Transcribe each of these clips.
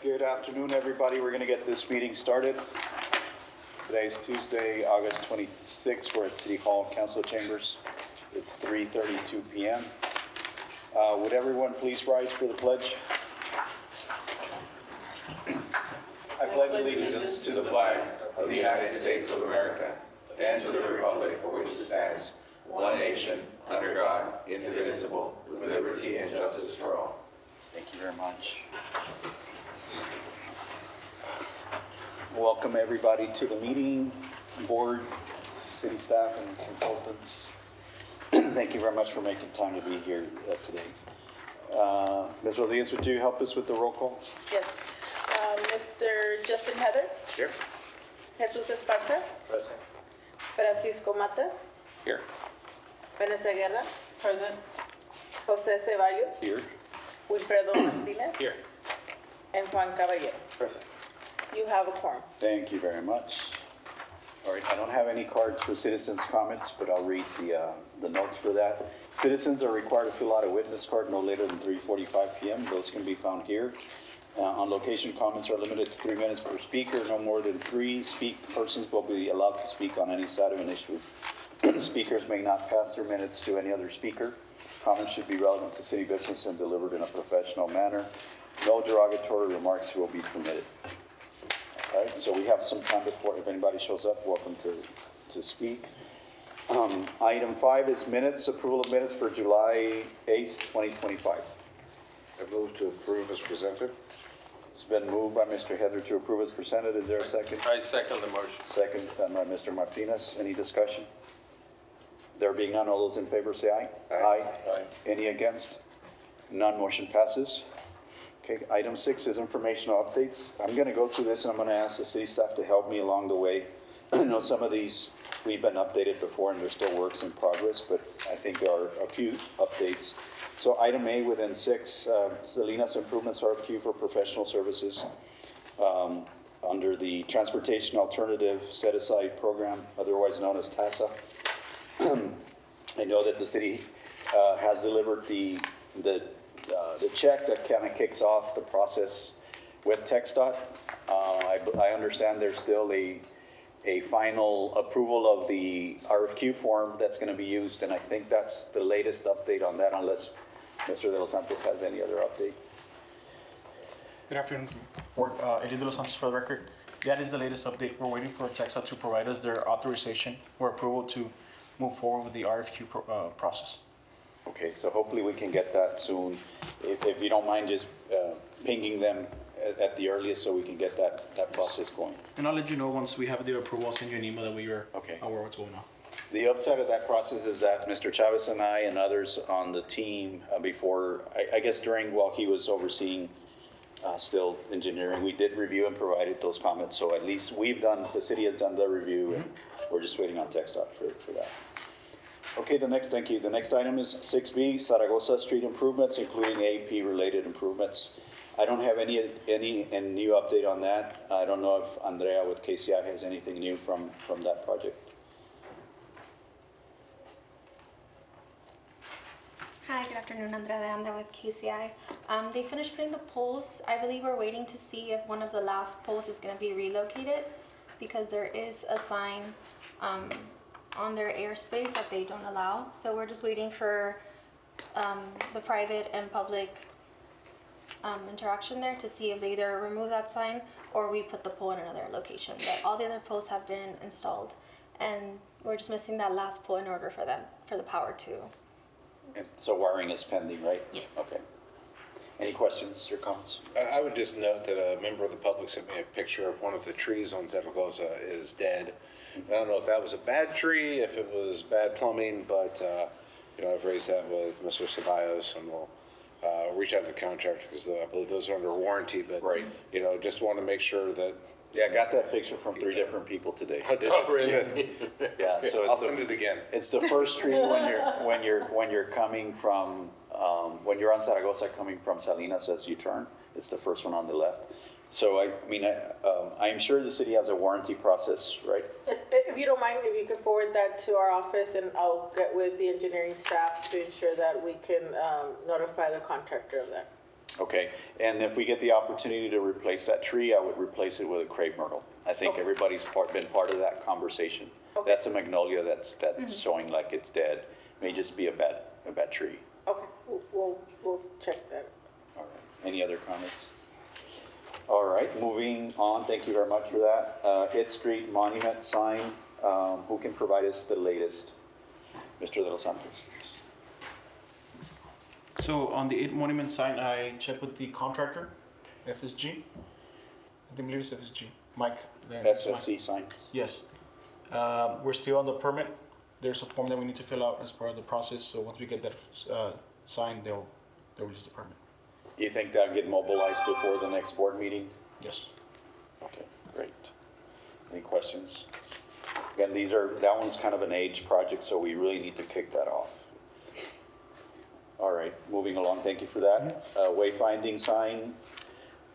Good afternoon, everybody. We're going to get this meeting started. Today is Tuesday, August 26th. We're at City Hall Council Chambers. It's 3:32 p.m. Would everyone please rise for the pledge? I pledge allegiance to the flag of the United States of America and to the republic for which it stands, one nation, under God, indivisible, with liberty and justice for all. Thank you very much. Welcome everybody to the meeting, board, city staff, and consultants. Thank you very much for making time to be here today. Ms. Rodriguez, would you help us with the roll call? Yes. Mr. Justin Heather. Here. Jesus Esparza. Present. Francisco Mata. Here. Vanessa Guerra. Present. Jose Ceballos. Here. Wilfredo Martinez. Here. And Juan Caballero. Present. You have a quorum. Thank you very much. All right, I don't have any cards for citizens' comments, but I'll read the notes for that. Citizens are required to fill out a witness card no later than 3:45 p.m. Those can be found here. On location, comments are limited to 3 minutes per speaker. No more than 3 persons will be allowed to speak on any side of an issue. Speakers may not pass their minutes to any other speaker. Comments should be relevant to city business and delivered in a professional manner. No derogatory remarks will be permitted. All right, so we have some time before, if anybody shows up, welcome to speak. Item 5 is minutes, approval of minutes for July 8th, 2025. I move to approve as presented. It's been moved by Mr. Heather to approve as presented. Is there a second? I second the motion. Second by Mr. Martinez. Any discussion? There being none, all those in favor say aye. Aye. Aye. Any against? None, motion passes. Okay, item 6 is informational updates. I'm going to go through this and I'm going to ask the city staff to help me along the way. I know some of these we've been updated before and they're still works in progress, but I think there are a few updates. So item A within 6, Salinas Improvements RFQ for professional services under the Transportation Alternative Set Aside Program, otherwise known as TASA. I know that the city has delivered the check that kind of kicks off the process with TxDOT. I understand there's still a final approval of the RFQ form that's going to be used, and I think that's the latest update on that, unless Mr. De Los Santos has any other update. Good afternoon, Board. Eddie De Los Santos for the record. That is the latest update. We're waiting for TxDOT to provide us their authorization or approval to move forward with the RFQ process. Okay, so hopefully we can get that soon. If you don't mind just pinging them at the earliest so we can get that process going. And I'll let you know once we have the approval. I'll send you an email that we are aware of what's going on. The upside of that process is that Mr. Chavez and I and others on the team before, I guess while he was overseeing still engineering, we did review and provided those comments. So at least the city has done the review and we're just waiting on TxDOT for that. Okay, thank you. The next item is 6B, Zaragoza Street improvements, including AP-related improvements. I don't have any new update on that. I don't know if Andrea with KCI has anything new from that project. Hi, good afternoon. Andrea de Anda with KCI. They finished putting the poles. I believe we're waiting to see if one of the last poles is going to be relocated because there is a sign on their airspace that they don't allow. So we're just waiting for the private and public interaction there to see if they either remove that sign or we put the pole in another location. But all the other poles have been installed and we're just missing that last pole in order for the power to. So wiring is pending, right? Yes. Okay. Any questions or comments? I would just note that a member of the public sent me a picture of one of the trees on Zaragoza is dead. I don't know if that was a bad tree, if it was bad plumbing, but I've raised that with Mr. Ceballos, and we'll reach out to the contractor because I believe those are under warranty. But right. Just want to make sure that. Yeah, I got that picture from 3 different people today. Oh, really? Yeah, so I'll send it again. It's the first tree when you're coming from when you're on Zaragoza coming from Salinas as you turn. It's the first one on the left. So I'm sure the city has a warranty process, right? Yes, if you don't mind, if you can forward that to our office and I'll get with the engineering staff to ensure that we can notify the contractor of that. Okay, and if we get the opportunity to replace that tree, I would replace it with a crepe myrtle. I think Okay. everybody's been part of that conversation. Okay. That's a magnolia that's showing like it's dead. May just be a bad tree. Okay, we'll check that. All right, any other comments? All right, moving on, thank you very much for that. It Street Monument sign, who can provide us the latest? Mr. De Los Santos. So on the 8 monument sign, I checked with the contractor, FSG. I believe it's FSG, Mike. SSC signs. Yes. We're still on the permit. There's a form that we need to fill out as part of the process. So once we get that signed, they'll release the permit. Do you think that'll get mobilized before the next board meeting? Yes. Okay, great. Any questions? Again, that one's kind of an age project, so we really need to kick that off. All right, moving along, thank you for that. Wayfinding sign,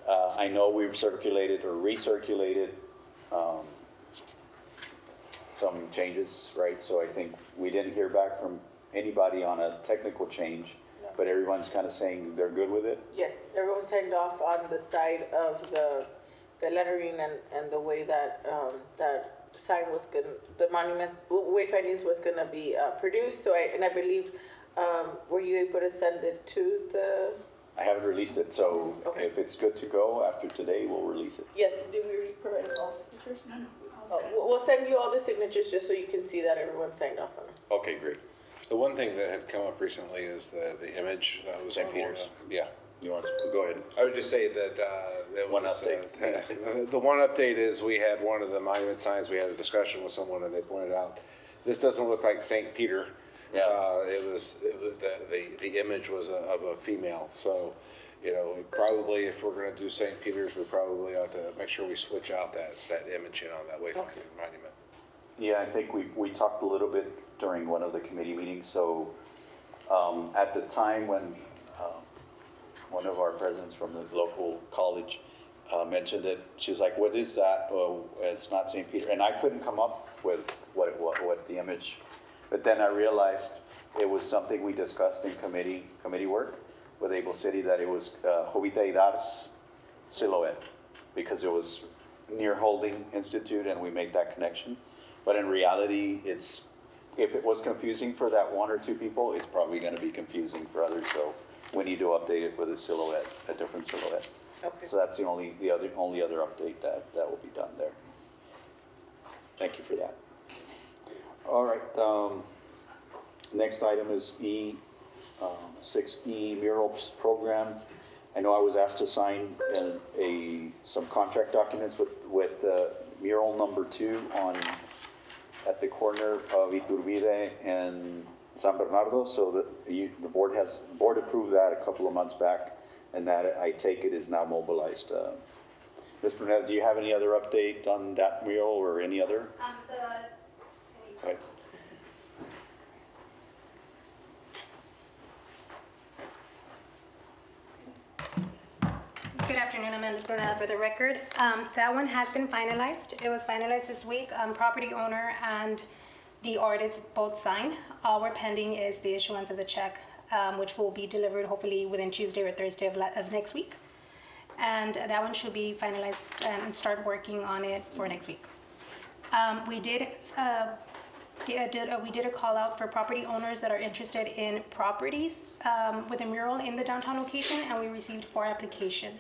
I know we've circulated or recirculated some changes, right? So I think we didn't hear back from anybody on a technical change, but everyone's kind of saying they're good with it. Yes, everyone signed off on the side of the lettering and the way that, that sign was gonna, the monuments, wayfindings was gonna be, produced, so I believe, were you able to send it to the, I haven't released it, so Okay. if it's good to go after today, we'll release it. yes, did we already provide all signatures? No. We'll send you all the signatures just so you can see that everyone signed off on it. Okay, great. The one thing that had come up recently is the image that was St. on Peter's? Yeah. You want to, go ahead. I would just say that, there One was, update. the one update is we had one of the monument signs, we had a discussion with someone and they pointed out, this doesn't look like St. Peter. Yeah. It was the image was of a female, so, you know, probably if we're gonna do St. Peter's, we probably ought to make sure we switch out that image, you know, that wayfinding monument. Yeah, I think we talked a little bit during one of the committee meetings, so at the time when one of our presidents from the local college mentioned it, she was like, what is that? Oh, it's not St. Peter. And I couldn't come up with what the image, but then I realized it was something we discussed in committee work with Able City, that it was Jovita Hidar's silhouette, because it was near Holding Institute and we made that connection. But in reality, if it was confusing for that one or two people, it's probably gonna be confusing for others, so we need to update it with a silhouette, a different silhouette. Okay. So that's the only other update that will be done there. Thank you for that. All right, next item is 6E murals program. I know I was asked to sign some contract documents with mural number 2 at the corner of Iturbide and San Bernardo, so that the board approved that a couple of months back, and that, I take it, is now mobilized. Ms. Brunette, do you have any other update on that mural or any other? Right. Good afternoon, Amanda Brunella for the record. That one has been finalized. It was finalized this week. Property owner and the artist both signed. All we're pending is the issuance of the check, which will be delivered hopefully within Tuesday or Thursday of next week. And that one should be finalized and start working on it for next week. We did a call out for property owners that are interested in properties with a mural in the downtown location, and we received 4 applications.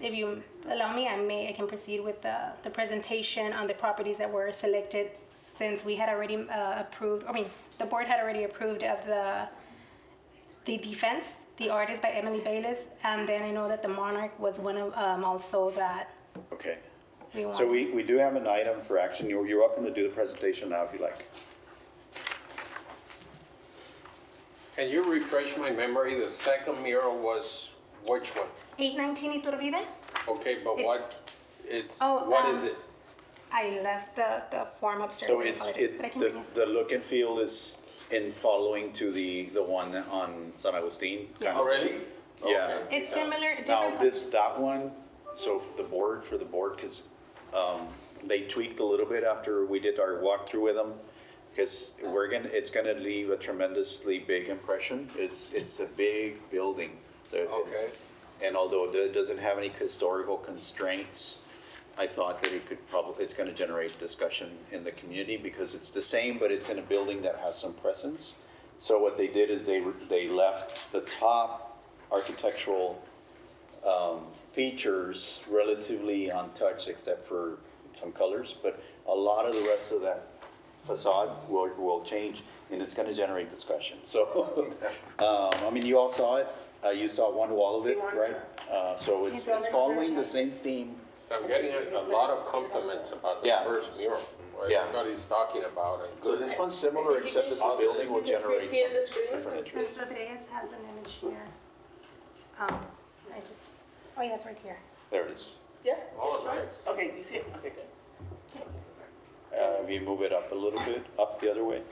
If you allow me, I can proceed with the presentation on the properties that were selected, since we had already the board had already approved of the Defense, the artist by Emily Bayless, and then I know that the Monarch was one of also that Okay. we want. So we do have an item for action. You're welcome to do the presentation now if you like. Can you refresh my memory? The second mural was which one? 819 Iturbide? Okay, but It's- what is it? I left the form upstairs. So I apologize, but I can bring it. the look and feel is in following to the one on San Agustin. Yeah. kind Oh, of. really? Yeah. Okay. It's similar, Now, different. that one, so for the board, because they tweaked a little bit after we did our walkthrough with them, because it's gonna leave a tremendously big impression. It's a big building. So Okay. And although it doesn't have any historical constraints, I thought that it's gonna generate discussion in the community because it's the same, but it's in a building that has some presence. So what they did is they left the top architectural features relatively untouched except for some colors, but a lot of the rest of that facade will change and it's gonna generate discussion. So, I mean, you all saw it, you saw one wall of it, right? So it's following the same theme. So I'm getting a lot of compliments about the Yeah. first mural. Yeah. Everybody's talking about it. So this one's similar except that the building will generate See it in the some screen? different interest. Mr. Rodriguez has an image here. Oh yeah, it's right here. There it is. Yes? Oh, nice. Okay, you see it? Okay, good. If you move it up a little bit, up the other way.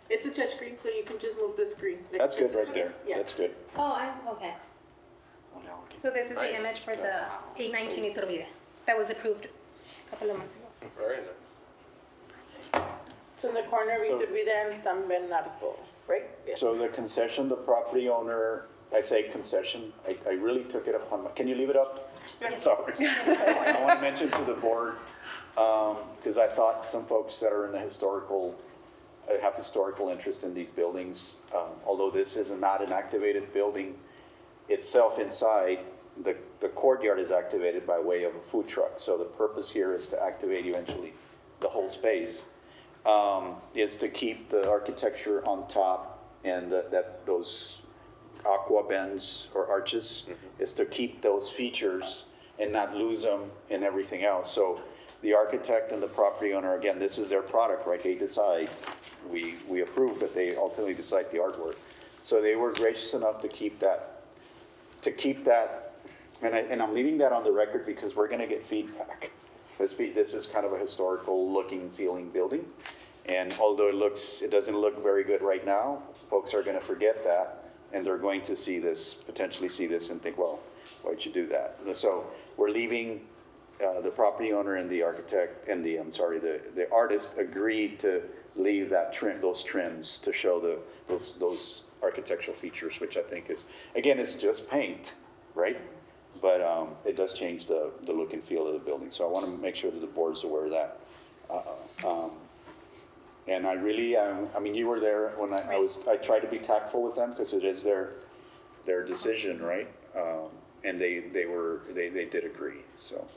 It's a touch screen, so you can just move the screen. That's good right there. Yeah. That's good. Oh, I'm okay. So this is Nice. the image for the 819 Iturbide that was approved a couple of months ago. Very nice. It's in the corner of So- Iturbide and San Bernardo, right? Yeah. So the concession, the property owner, I say concession, I really took it upon, can you leave it up? Sorry. I want to mention to the board, because I thought some folks that are in the historical, have historical interest in these buildings, although this is not an activated building itself inside, the courtyard is activated by way of a food truck. So the purpose here is to activate eventually the whole space, is to keep the architecture on top and those aqua bends or arches, is to keep those features and not lose them and everything else. So the architect and the property owner, again, this is their product, right? They decide, we approve, but they ultimately decide the artwork. So they were gracious enough to keep that, and I'm leaving that on the record because we're gonna get feedback. This is kind of a historical looking, feeling building. And although it doesn't look very good right now, folks are gonna forget that and they're going to potentially see this and think, well, why'd you do that? So we're leaving, the property owner and the architect and the artist agreed to leave those trims to show those architectural features, which I think is, again, it's just paint, right? But it does change the look and feel of the building. So I want to make sure that the board's aware of that. And I really, I mean, you were there when I tried to be tactful with them because it is their decision, right? And they did agree, so.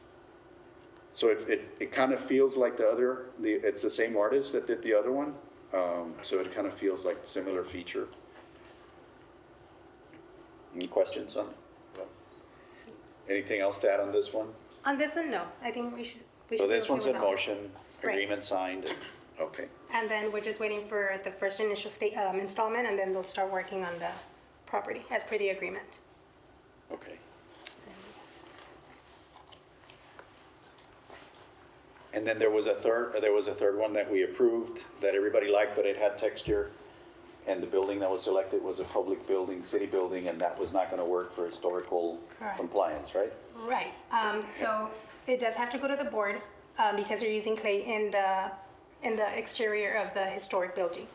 So it kind of feels like it's the same artist that did the other one. So it kind of feels like similar feature. Any questions on it? No. Anything else to add on this one? On this one, no. I think we should. So be this okay one's with in that one. motion, Right. agreement signed, okay. And then we're just waiting for the first initial installment, and then they'll start working on the property as per the agreement. Okay. And then there was a third one that we approved that everybody liked, but it had texture. And the building that was selected was a public building, city building, and that was not gonna work for historical Correct. compliance, right? Right. So it does have to go to the board because they're using clay in the exterior of the historic building.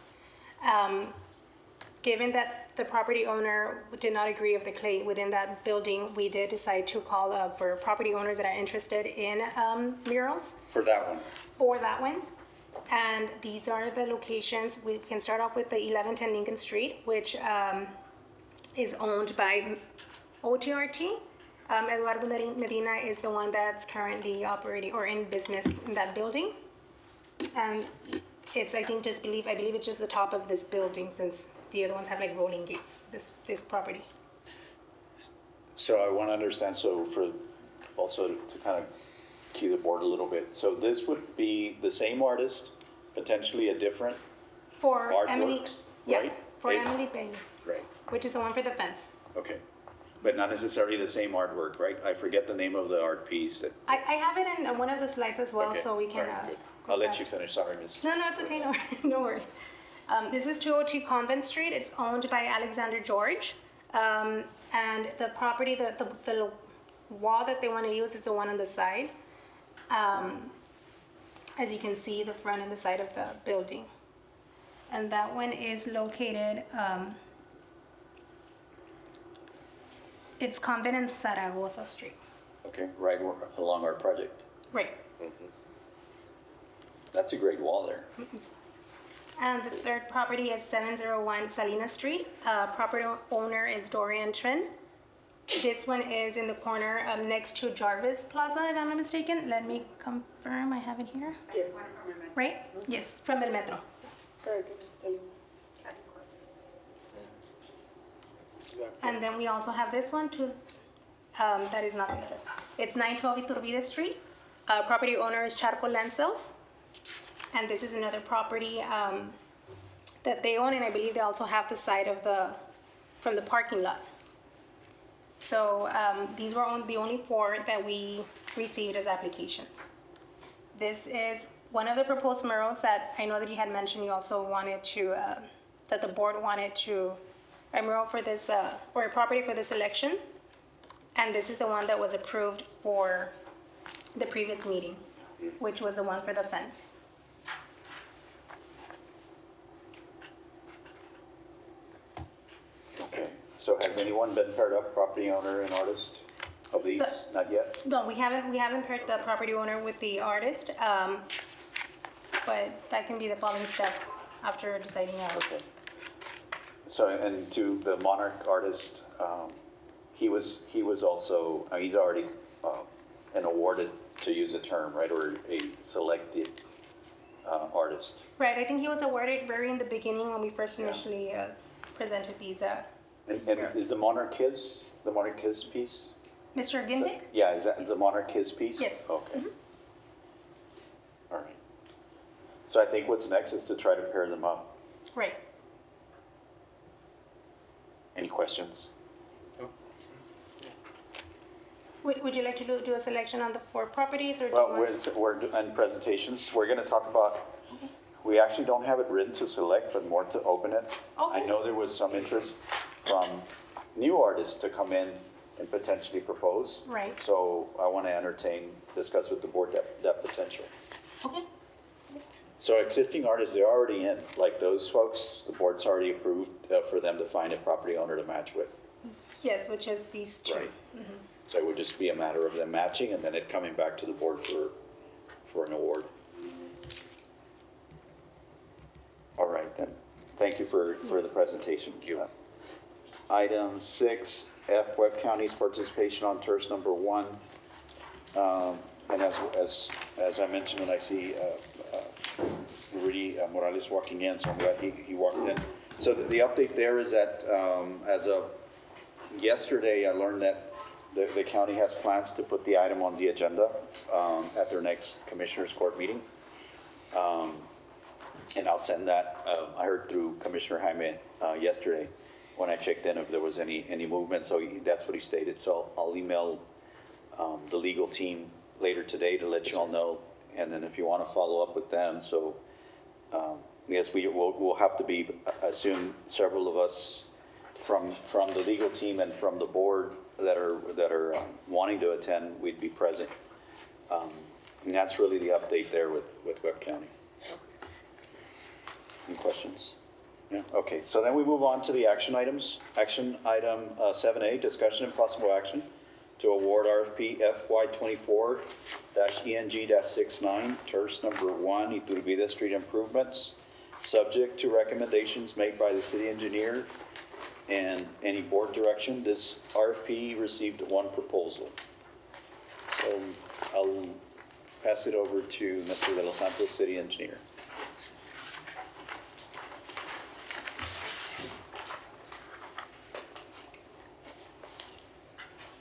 Given that the property owner did not agree of the clay within that building, we did decide to call for property owners that are interested in murals For that one. for that one. And these are the locations. We can start off with the 1110 Lincoln Street, which is owned by OTRT. Eduardo Medina is the one that's currently operating or in business in that building. And it's, I believe it's just the top of this building since the other ones have like rolling gates, this property. So I want to understand, so for, also to kind of key the board a little bit. So this would be the same artist, potentially a different For Emily, artwork, yeah, right? for It's- Emily Baines, Right, which is the one for the fence. okay. But not necessarily the same artwork, right? I forget the name of the art piece that. I have it in one of the slides as well, Okay, so we can. all right, good. I'll let you finish, sorry, miss. No, it's okay, no worries. This is 202 Convent Street. It's owned by Alexander George. And the property, the wall that they want to use is the one on the side. As you can see, the front and the side of the building. And that one is located It's Convent and Zaragoza Street. Okay, right along our project. Right. That's a great wall there. And the third property is 701 Salinas Street. Property owner is Dorian Trin. This one is in the corner next to Jarvis Plaza, if I'm not mistaken. Let me confirm, I have it here. Yes. Right? Yes, from El Metro. And then we also have this one too, that is not on the list. It's 912 Iturbide Street. Property owner is Charco Land Sales. And this is another property that they own, and I believe they also have the side of from the parking lot. So these were the only 4 that we received as applications. This is one of the proposed murals that I know that you had mentioned you also wanted to, that the board wanted to, a mural for this, or a property for this election. And this is the one that was approved for the previous meeting, which was the one for the fence. Okay, so has anyone been paired up, property owner and artist of these? Not yet? No, we haven't paired the property owner with the artist, but that can be the following step after deciding on. Okay. So, and to the Monarch artist, he was also, he's already an awarded, to use a term, right, or a selected artist. Right, I think he was awarded very in the beginning when we first initially presented these. And is the Monarch his piece? Mr. Gindick? Yeah, is that the Monarch his piece? Yes. Okay. All right. So I think what's next is to try to pair them up. Right. Any questions? Would you like to do a selection on the 4 properties, or do you Well, want? we're doing presentations. We're going to talk about, we actually don't have it written to select, but more to open it. I Okay. know there was some interest from new artists to come in and potentially propose. Right. So I want to discuss with the board that potential. Okay. Yes. So existing artists, they're already in, like those folks, the board's already approved for them to find a property owner to match with. Yes, which is these 2. Right. So it would just be a matter of them matching and then it coming back to the board for an award. All right then. Thank you for the presentation. Thank you. Item 6F, Webb County's participation on TIRZ number 1. And as I mentioned, and I see Rudy Morales walking in, so I'm glad he walked in. So the update there is that as of yesterday, I learned that the county has plans to put the item on the agenda at their next Commissioners Court meeting. And I'll send that, I heard through Commissioner Jaime yesterday when I checked in if there was any movement, so that's what he stated. So I'll email the legal team later today to let you all know, and then if you want to follow up with them. So yes, we'll have to be, I assume several of us from the legal team and from the board that are wanting to attend, we'd be present. And that's really the update there with Webb County. Any questions? Yeah, okay, so then we move on to the action items. Action item 7A, discussion and possible action to award RFP FY24-ENG-69, TIRZ number 1, Iturbide Street improvements, subject to recommendations made by the city engineer and any board direction. This RFP received 1 proposal. So I'll pass it over to Mr. De Los Santos, city engineer.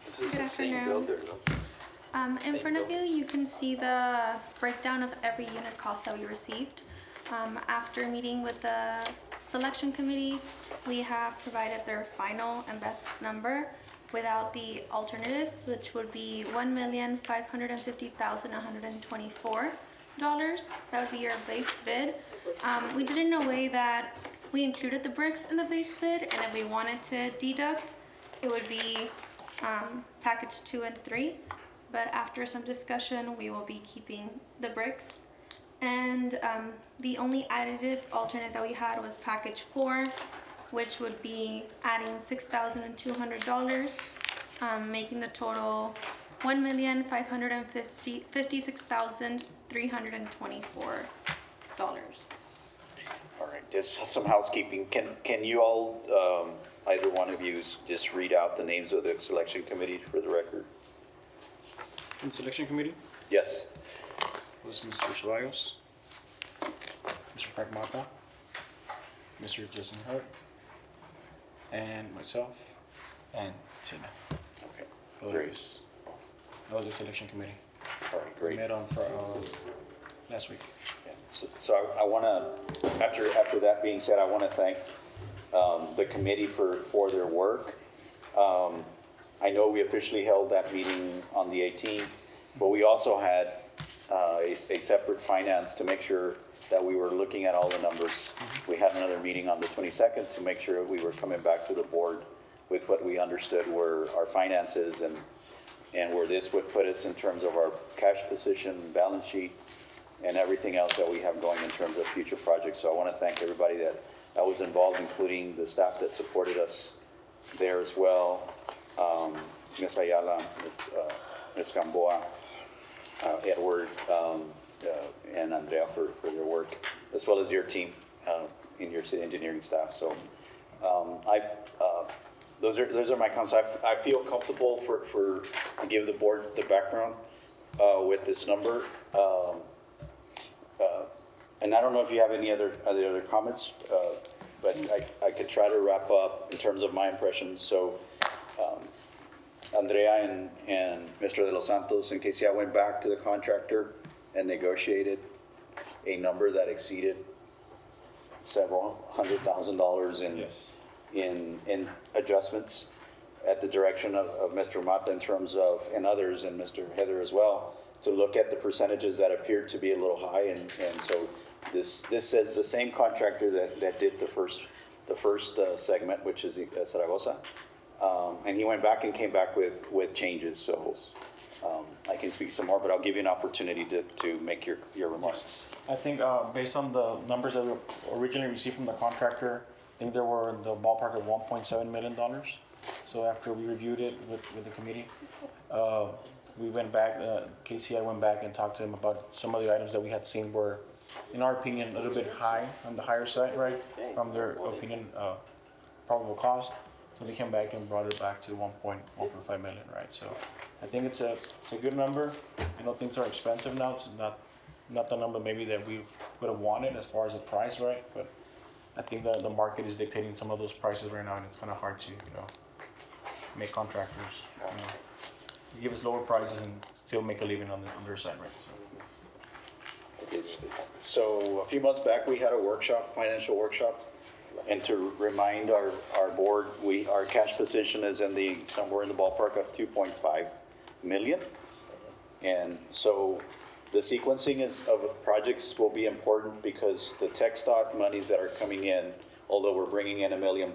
This is the same afternoon. builder, no? In front of you, you can see the breakdown of every unit cost that we received. After meeting with the selection committee, we have provided their final and best number without the alternatives, which would be $1,550,124. That would be your base bid. We did it in a way that we included the bricks in the base bid, and if we wanted to deduct, it would be package 2 and 3. But after some discussion, we will be keeping the bricks. And the only additive alternate that we had was package 4, which would be adding $6,200 making the total $1,556,324. All right, just some housekeeping. Can you all, either one of you, just read out the names of the selection committee for the record? In the selection committee Yes. was Mr. Ceballos, Mr. Frank Mata, Mr. Jason Hart, and myself, and Tina. Okay, That great. was the selection committee. All right, We great. met on last week. Yeah, So I want to, after that being said, I want to thank the committee for their work. I know we officially held that meeting on the 18th, but we also had a separate finance to make sure that we were looking at all the numbers. We had another meeting on the 22nd to make sure we were coming back to the board with what we understood were our finances and where this would put us in terms of our cash position, balance sheet, and everything else that we have going in terms of future projects. So I want to thank everybody that was involved, including the staff that supported us there as well. Ms. Ayala, Ms. Gamboa, Edward, and Andrea for their work, as well as your team in your city engineering staff. So those are my comments. I feel comfortable to give the board the background with this number. And I don't know if you have any other comments, but I could try to wrap up in terms of my impressions. So Andrea and Mr. De Los Santos and KCI went back to the contractor and negotiated a number that exceeded several $100,000 in adjustments at the direction of Mr. Mata in terms of, and others, and Mr. Heather as well, to look at the percentages that appeared to be a little high. And so this is the same contractor that did the first segment, which is Zaragoza. And he went back and came back with changes. So I can speak some more, but I'll give you an opportunity to make your remarks. I think based on the numbers that we originally received from the contractor, I think they were in the ballpark of $1.7 million. So after we reviewed it with the committee, we went back, KCI went back and talked to them about some of the items that we had seen were, in our opinion, a little bit high, on the higher side, right? From their opinion, probable cost. So they came back and brought it back to 1.5 million, right? So I think it's a good number. I know things are expensive now. It's not the number maybe that we would have wanted as far as the price, right? But I think that the market is dictating some of those prices right now, and it's kind of hard to, make contractors, give us lower prices and still make a living on their side, right? So a few months back, we had a workshop, financial workshop. And to remind our board, our cash position is somewhere in the ballpark of 2.5 million. And so the sequencing of projects will be important because the tech stock monies that are coming in, although we're bringing in $1 million,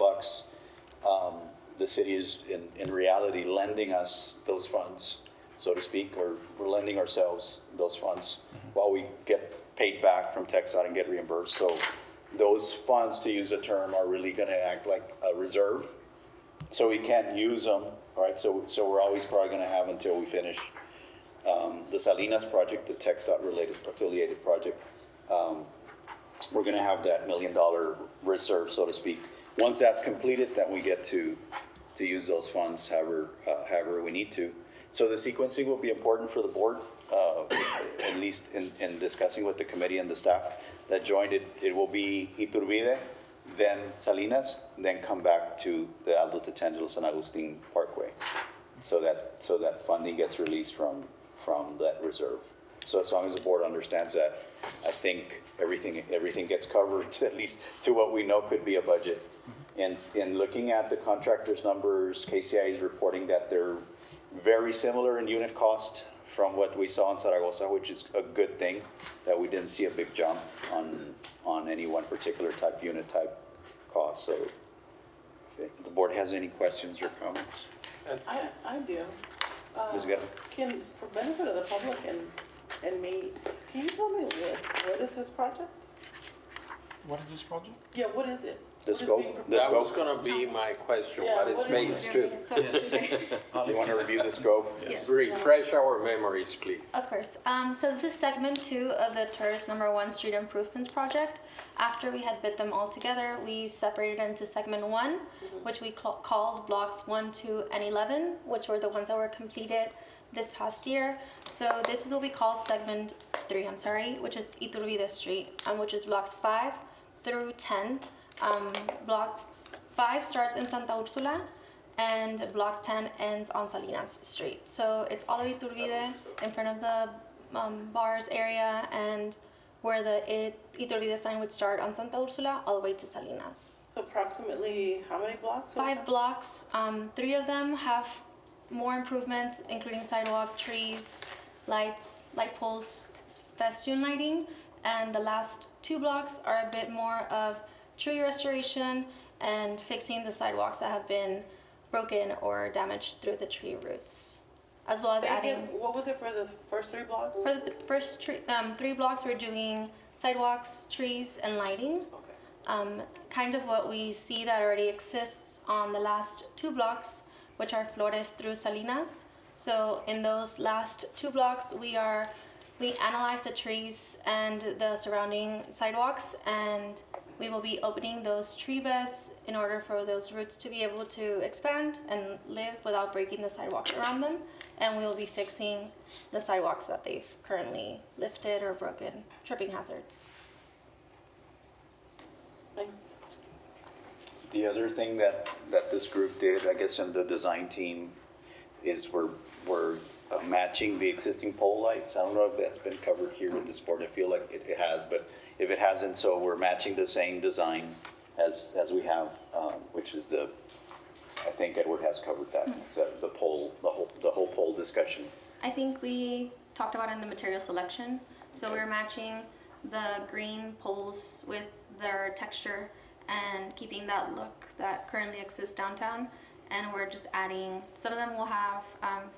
the city is in reality lending us those funds, so to speak, or we're lending ourselves those funds while we get paid back from TechStot and get reimbursed. So those funds, to use a term, are really going to act like a reserve. So we can't use them, right? So we're always probably going to have until we finish the Salinas project, the TechStot related affiliated project. We're going to have that $1 million reserve, so to speak. Once that's completed, then we get to use those funds however we need to. So the sequencing will be important for the board, at least in discussing with the committee and the staff that joined it. It will be Iturbide, then Salinas, then come back to the Aldo Tetangelo San Agustin Parkway. So that funding gets released from that reserve. So as long as the board understands that, I think everything gets covered, at least to what we know could be a budget. And in looking at the contractor's numbers, KCI is reporting that they're very similar in unit cost from what we saw in Zaragoza, which is a good thing, that we didn't see a big jump on any one particular unit type cost. So if the board has any questions or comments. I do. Ms. Guerra? For benefit of the public and me, can you tell me what is this project? What is this project? Yeah, what is it? The scope, the That was scope, gonna be my question, Yeah, what is what phase is- two? you want to review the scope? Refresh our memories, please. Of course. So this is segment 2 of the TIRZ #1 street improvements project. After we had bid them all together, we separated into segment 1, which we called blocks 1, 2, and 11, which were the ones that were completed this past year. So this is what we call segment 3, which is Iturbide Street, which is blocks 5 through 10. Blocks 5 starts in Santa Ursula, and block 10 ends on Salinas Street. So it's all of Iturbide in front of the bars area, and where the Iturbide sign would start on Santa Ursula all the way to Salinas. So approximately how many blocks? 5 blocks, 3 of them have more improvements, including sidewalk, trees, lights, light poles, festoon lighting, and the last 2 blocks are a bit more of tree restoration and fixing the sidewalks that have been broken or damaged through the tree roots, as well as adding. What was it for the first 3 blocks? For the first 3 blocks, we're doing sidewalks, trees, and lighting. Okay. Kind of what we see that already exists on the last 2 blocks, which are Flores through Salinas. So in those last 2 blocks, we analyze the trees and the surrounding sidewalks, and we will be opening those tree beds in order for those roots to be able to expand and live without breaking the sidewalks around them. And we will be fixing the sidewalks that they've currently lifted or broken, tripping hazards. Thanks. The other thing that this group did, I guess, in the design team, is we're matching the existing pole lights. I don't know if that's been covered here with this board. I feel like it has, but if it hasn't, so we're matching the same design as we have, which is I think Edward has covered that. So the whole pole discussion. I think we talked about in the material selection. So we're matching the green poles with their texture and keeping that look that currently exists downtown. And we're just adding, some of them will have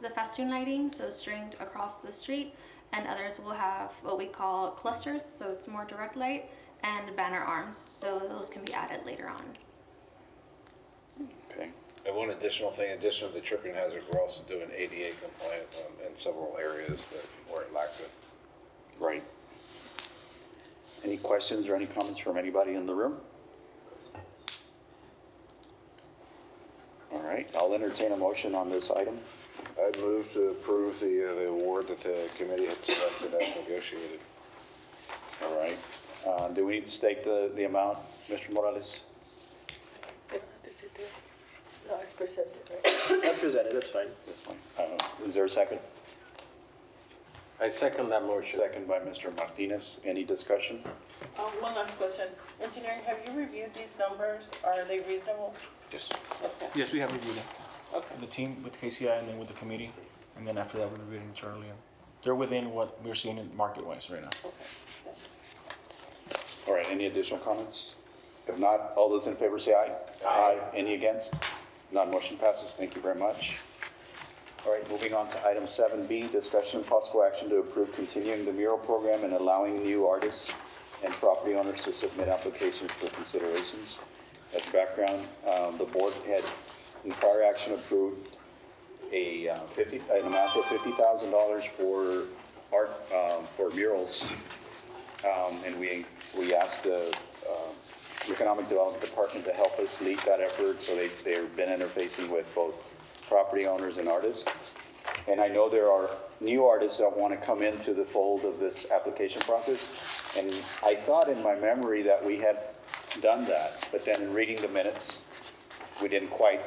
the festoon lighting, so stringed across the street, and others will have what we call clusters, so it's more direct light, and banner arms, so those can be added later on. Okay. And one additional thing, in addition to the tripping hazard, we're also doing ADA compliant in several areas where it lacks it. Right. Any questions or any comments from anybody in the room? All right, I'll entertain a motion on this item. I move to approve the award that the committee had selected as negotiated. All right. Do we need to state the amount, Mr. Morales? No, it's presented, right? That's presented, that's fine. This one. Is there a second? I second that motion. Second by Mr. Martinez. Any discussion? One last question. Engineering, have you reviewed these numbers? Are they reasonable? Yes. Okay. Yes, we have reviewed them. Okay. The team with KCI and then with the committee, and then after that, we reviewed it internally. And they're within what we're seeing in market-wise right now. Okay. Thanks. All right, any additional comments? If not, all those in favor say aye. Aye. Any against? None, motion passes. Thank you very much. All right, moving on to item 7B, discussion and possible action to approve continuing the mural program and allowing new artists and property owners to submit applications for considerations. As background, the board had in prior action approved an amount of $50,000 for art, for murals. And we asked the Economic Development Department to help us lead that effort. So they've been interfacing with both property owners and artists. And I know there are new artists that want to come into the fold of this application process. And I thought in my memory that we had done that, but then in reading the minutes, we didn't quite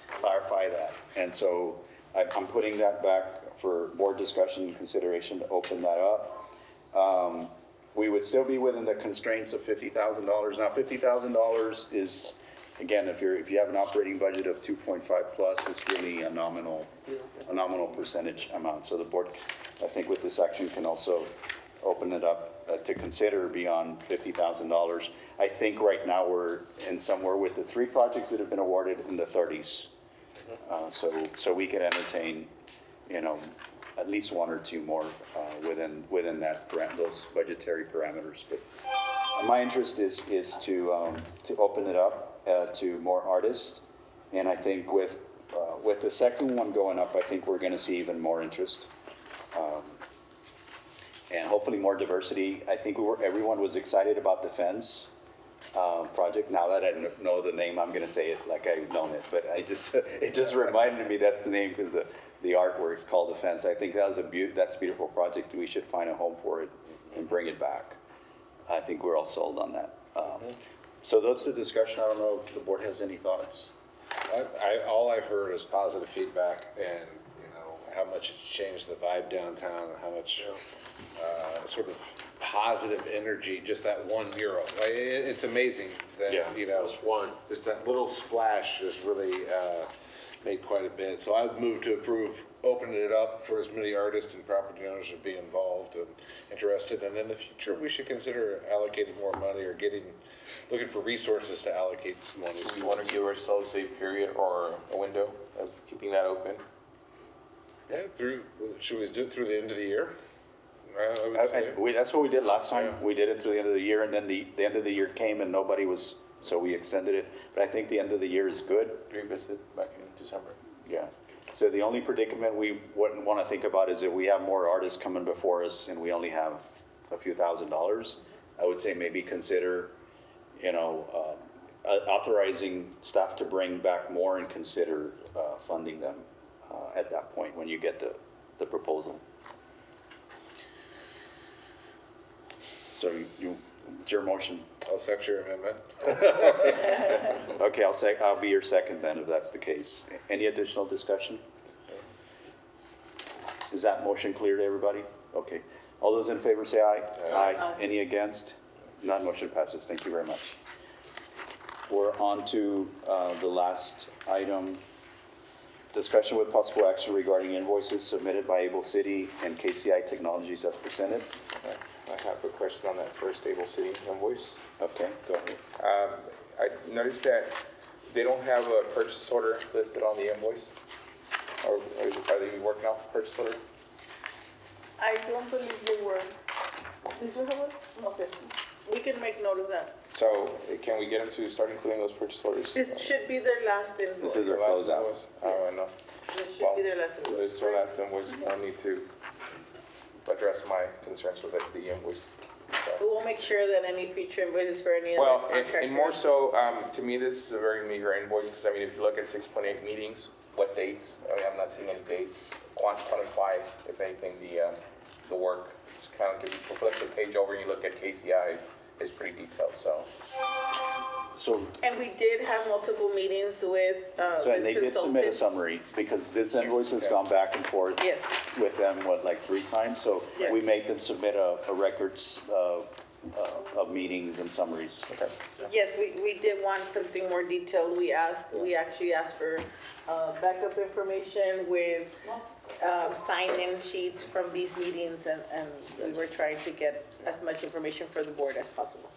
clarify that. And so I'm putting that back for board discussion and consideration to open that up. We would still be within the constraints of $50,000. Now, $50,000 is, again, if you have an operating budget of 2.5 plus, it's really a nominal percentage amount. So the board, I think with this action, can also open it up to consider beyond $50,000. I think right now we're in somewhere with the 3 projects that have been awarded in the 30s. So we could entertain, at least 1 or 2 more within that those budgetary parameters. But my interest is to open it up to more artists. And I think with the second one going up, I think we're going to see even more interest. And hopefully more diversity. I think everyone was excited about the fence project. Now that I know the name, I'm going to say it like I've known it. But it just reminded me that's the name because the artwork's called the fence. I think that's a beautiful project. We should find a home for it and bring it back. I think we're all sold on that. So that's the discussion. I don't know if the board has any thoughts. All I've heard is positive feedback and, how much it's changed the vibe downtown and how much sort of positive energy, just that one mural. It's amazing that, Just one. just that little splash has really made quite a bit. So I've moved to approve opening it up for as many artists and property owners to be involved and interested. And in the future, we should consider allocating more money or looking for resources to allocate money. Do we want to give ourselves a period or a window of keeping that open? Yeah, should we do it through the end of the year? I would say. That's what we did last time. We did it through the end of the year, and then the end of the year came and nobody was, so we extended it. But I think the end of the year is good. Revisit back in December. Yeah. So the only predicament we wouldn't want to think about is if we have more artists coming before us and we only have a few $1,000s. I would say maybe consider, authorizing staff to bring back more and consider funding them at that point when you get the proposal. So it's your motion. I'll accept your amendment. Okay, I'll be your second then if that's the case. Any additional discussion? Is that motion clear to everybody? Okay. All those in favor say aye. Aye. Any against? None. Motion passes. Thank you very much. We're on to the last item. Discussion with possible action regarding invoices submitted by Able City and KCI Technologies as presented. I have a question on that first Able City invoice. Okay, go ahead. I noticed that they don't have a purchase order listed on the invoice. Or are they working off a purchase order? I don't believe they were. Did you have one? Okay. We can make note of that. So can we get them to start including those purchase orders? This should be their last invoice. This is their Last closeout. invoice? Oh, I know. This should be their last This invoice. is their last invoice. I need to address my concerns with the invoice. So. We'll make sure that any future invoices for any Well, other contractors. and more so, to me, this is a very meager invoice, because I mean, if you look at 6.8 meetings, what dates? I mean, I'm not seeing any dates. Quantify, if anything, the work. Just kind of give you, flip the page over and you look at KCI's, it's pretty detailed, so. So And we did have multiple meetings with So and they this did submit a consultant. summary, because this invoice has gone back and forth Yes. with them, like 3 times? So Yes. we made them submit a records of meetings and summaries. Okay. Yes, we did want something more detailed. We actually asked for backup information with sign-in sheets from these meetings, and we were trying to get as much information for the board as possible.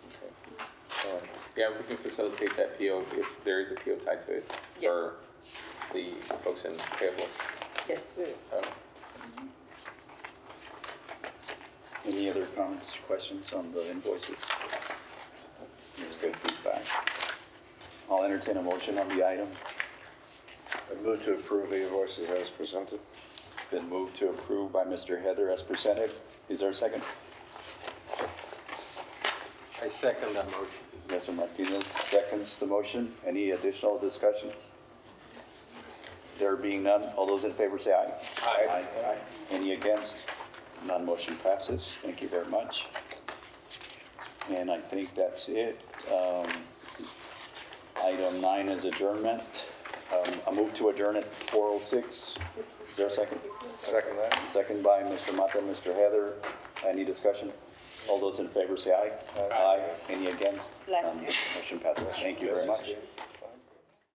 Yeah, we can facilitate that PO if there is a PO tied to it. Yes. For the folks in payables. Yes, we will. Any other comments, questions on the invoices? It's good feedback. I'll entertain a motion on the item. I move to approve the invoices as presented. Been moved to approve by Mr. Heather as presented. Is there a second? I second that motion. Mr. Martinez seconds the motion. Any additional discussion? There being none, all those in favor say aye. Aye. Aye. Any against? None. Motion passes. Thank you very much. And I think that's it. Item 9 is adjournment. I move to adjourn at 4:06. Is there a second? Second that. Second by Mr. Mata, Mr. Heather. Any discussion? All those in favor say aye. Aye. Any against? Bless None. you. Motion passes. Thank you very much.